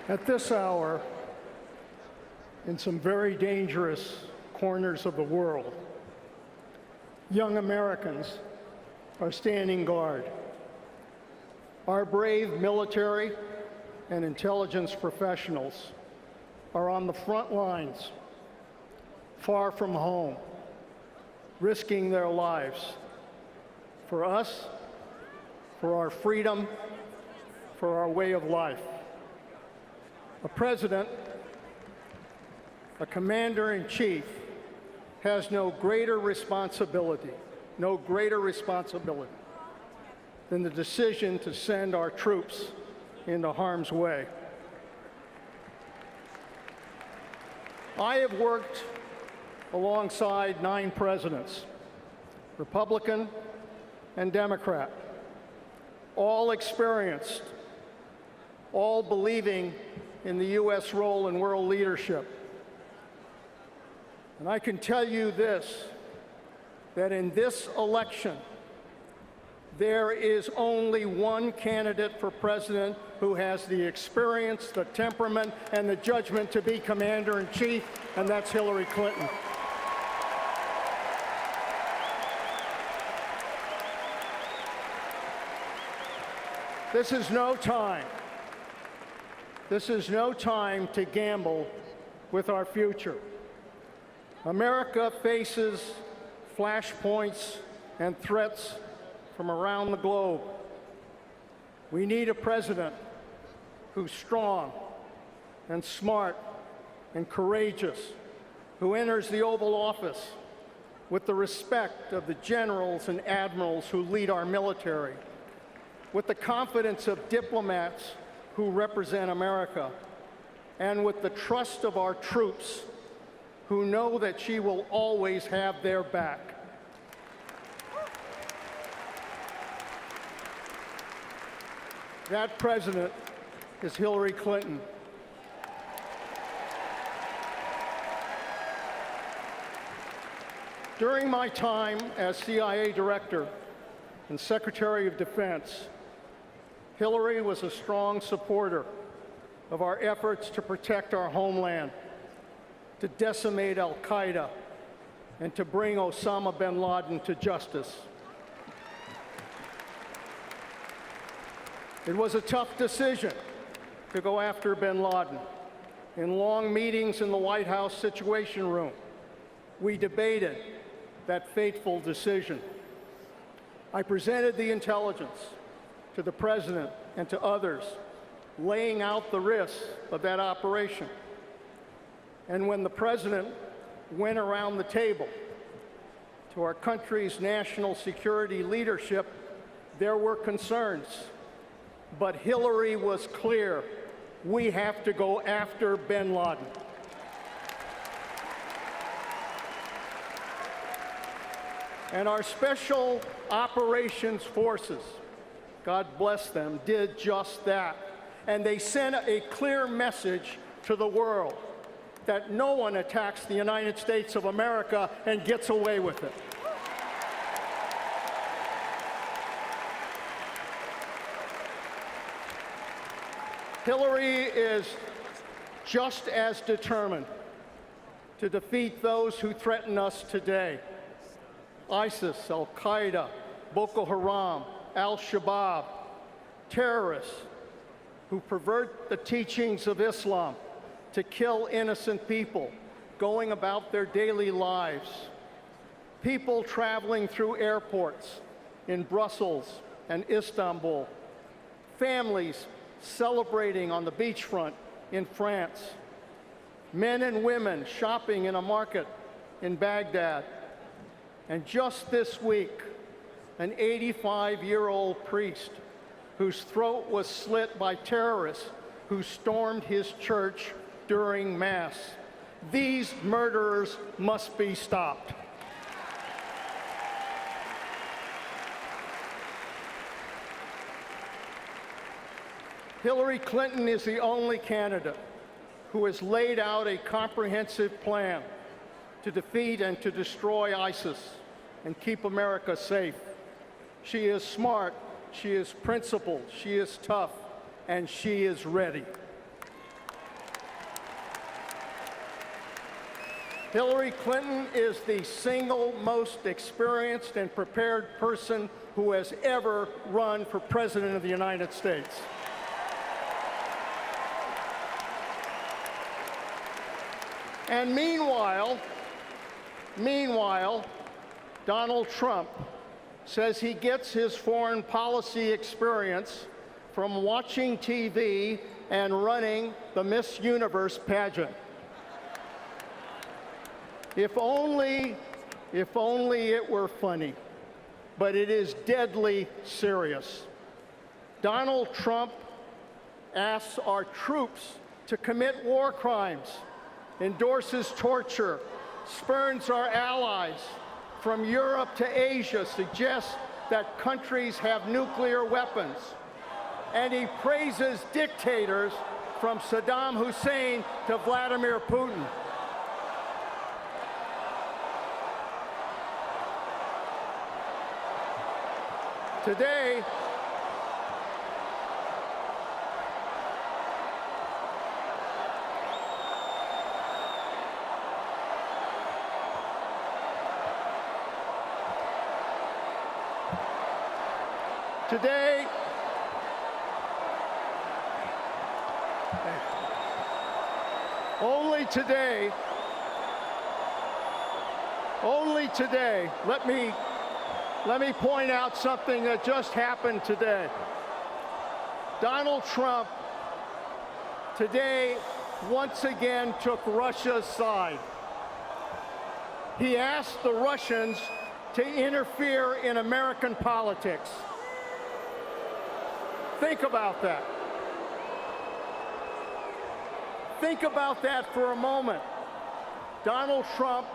At this hour, in some very dangerous corners of the world, young Americans are standing guard. Our brave military and intelligence professionals are on the front lines, far from home, risking their lives for us, for our freedom, for our way of life. A president, a commander-in-chief, has no greater responsibility than the decision to send our troops into harm's way. I have worked alongside 9 presidents, Republican and Democrat, all experienced, all believing in the U.S. role in world leadership. And I can tell you this, that in this election, there is only one candidate for president who has the experience, the temperament, and the judgment to be commander-in-chief, and that's Hillary Clinton. This is no time to gamble with our future. America faces flashpoints and threats from around the globe. We need a president who's strong and smart and courageous, who enters the Oval Office with the respect of the generals and admirals who lead our military, with the confidence of diplomats who represent America, and with the trust of our troops who know that she will always have their back. That president is Hillary Clinton. During my time as CIA Director and Secretary of Defense, Hillary was a strong supporter of our efforts to protect our homeland, to decimate al-Qaeda, and to bring Osama bin Laden to justice. It was a tough decision to go after bin Laden. In long meetings in the White House Situation Room, we debated that fateful decision. I presented the intelligence to the President and to others, laying out the risks of that operation. And when the President went around the table to our country's national security leadership, there were concerns. But Hillary was clear: we have to go after bin Laden. And our special operations forces, God bless them, did just that. And they sent a clear message to the world that no one attacks the United States of America and gets away with it. Hillary is just as determined to defeat those who threaten us today: ISIS, al-Qaeda, Boko Haram, al-Shabaab, terrorists who pervert the teachings of Islam to kill innocent people going about their daily lives, people traveling through airports in Brussels and Istanbul, families celebrating on the beachfront in France, men and women shopping in a market in Baghdad, and just this week, an 85-year-old priest whose throat was slit by terrorists who stormed his church during Mass. These murderers must be stopped. Hillary Clinton is the only candidate who has laid out a comprehensive plan to defeat and to destroy ISIS and keep America safe. She is smart, she is principled, she is tough, and she is ready. Hillary Clinton is the single most experienced and prepared person who has ever run for President of the United States. And meanwhile, Donald Trump says he gets his foreign policy experience from watching TV and running the Miss Universe pageant. If only it were funny, but it is deadly serious. Donald Trump asks our troops to commit war crimes, endorses torture, spurns our allies from Europe to Asia, suggests that countries have nuclear weapons, and he praises dictators from Saddam Hussein to Vladimir Putin. Today, only today, let me point out something that just happened today. Donald Trump today once again took Russia's side. He asked the Russians to interfere in American politics. Think about that. Think about that for a moment. Donald Trump,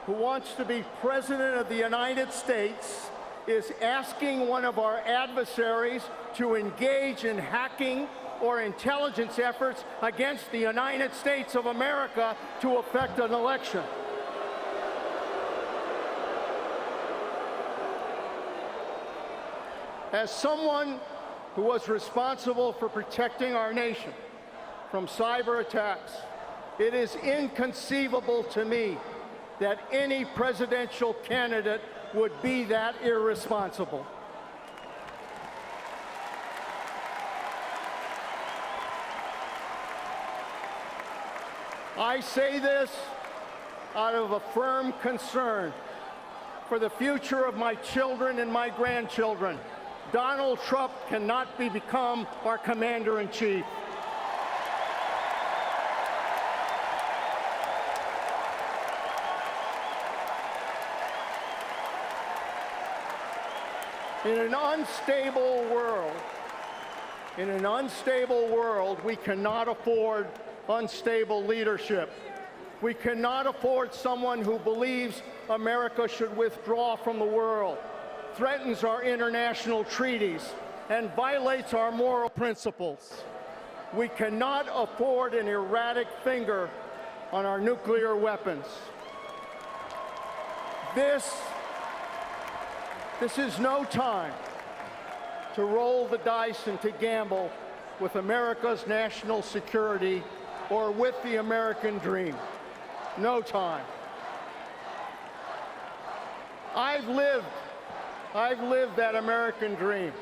who wants to be President of the United States, is asking one of our adversaries to engage in hacking or intelligence efforts against the United States of America to affect an election. As someone who was responsible for protecting our nation from cyber attacks, it is inconceivable to me that any presidential candidate would be that irresponsible. I say this out of a firm concern for the future of my children and my grandchildren. Donald Trump cannot become our commander-in-chief. In an unstable world, we cannot afford unstable leadership. We cannot afford someone who believes America should withdraw from the world, threatens our international treaties, and violates our moral principles. We cannot afford an erratic finger on our nuclear weapons. This is no time to roll the dice and to gamble with America's national security or with the American dream. No time. I've lived that American dream.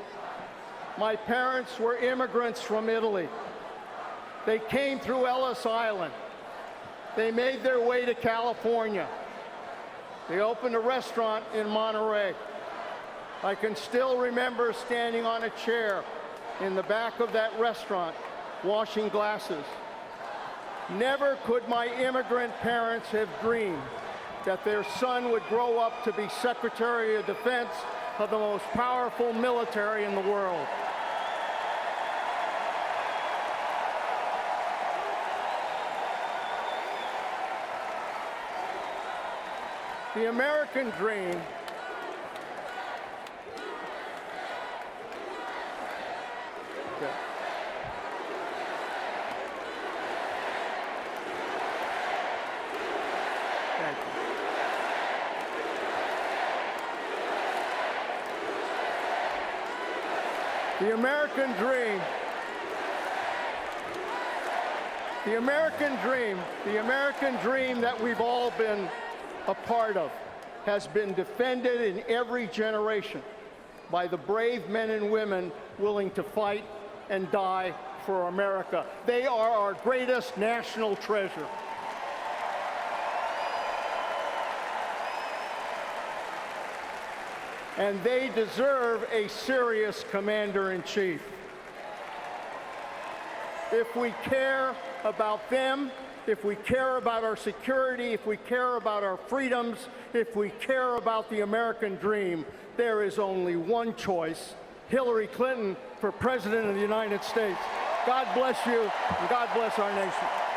My parents were immigrants from Italy. They came through Ellis Island. They made their way to California. They opened a restaurant in Monterey. I can still remember standing on a chair in the back of that restaurant, washing glasses. Never could my immigrant parents have dreamed that their son would grow up to be Secretary of Defense of the most powerful military in the world. The American dream The American dream that we've all been a part of, has been defended in every generation by the brave men and women willing to fight and die for America. They are our greatest national treasure. And they deserve a serious commander-in-chief. If we care about them, if we care about our security, if we care about our freedoms, if we care about the American dream, there is only one choice: Hillary Clinton for President of the United States. God bless you, and God bless our nation.